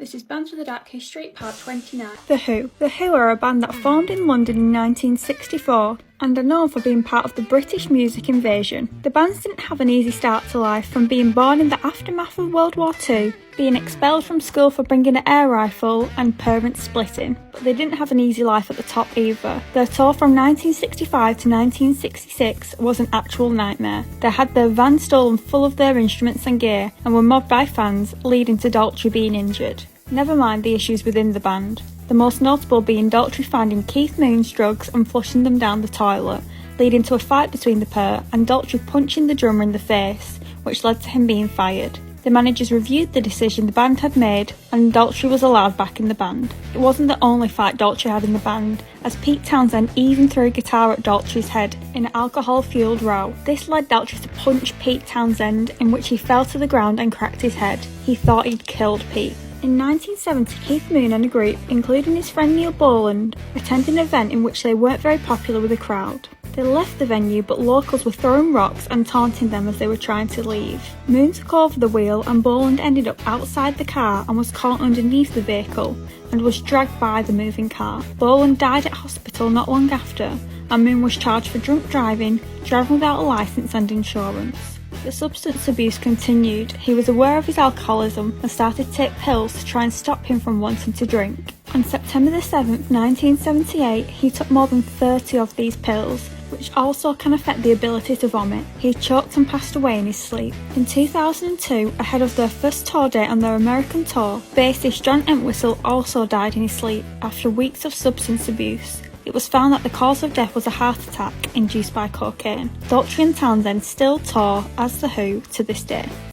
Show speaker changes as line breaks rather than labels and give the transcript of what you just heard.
This is Bands with a Dark History, part 29.
The Who. The Who are a band that formed in London in 1964 and are known for being part of the British music invasion. The bands didn't have an easy start to life, from being born in the aftermath of World War II, being expelled from school for bringing an air rifle, and parents splitting. But they didn't have an easy life at the top either. Their tour from 1965 to 1966 was an actual nightmare. They had their van stolen full of their instruments and gear and were mobbed by fans, leading to Daltrey being injured. Never mind the issues within the band, the most notable being Daltrey finding Keith Moon's drugs and flushing them down the toilet, leading to a fight between the pair and Daltrey punching the drummer in the face, which led to him being fired. The managers reviewed the decision the band had made and Daltrey was allowed back in the band. It wasn't the only fight Daltrey had in the band, as Pete Townshend even threw a guitar at Daltrey's head in an alcohol-fueled row. This led Daltrey to punch Pete Townshend, in which he fell to the ground and cracked his head. He thought he'd killed Pete. In 1970, Keith Moon and a group, including his friend Neil Boland, attended an event in which they weren't very popular with the crowd. They left the venue, but locals were throwing rocks and taunting them as they were trying to leave. Moon took over the wheel and Boland ended up outside the car and was caught underneath the vehicle and was dragged by the moving car. Boland died at hospital not long after, and Moon was charged for drunk driving, driving without a licence and insurance. The substance abuse continued. He was aware of his alcoholism and started to take pills to try and stop him from wanting to drink. On September 7th, 1978, he took more than 30 of these pills, which also can affect the ability to vomit. He choked and passed away in his sleep. In 2002, ahead of their first tour date on their American tour, bassist John Entwistle also died in his sleep after weeks of substance abuse. It was found that the cause of death was a heart attack induced by cocaine. Daltrey and Townshend still tour as The Who to this day.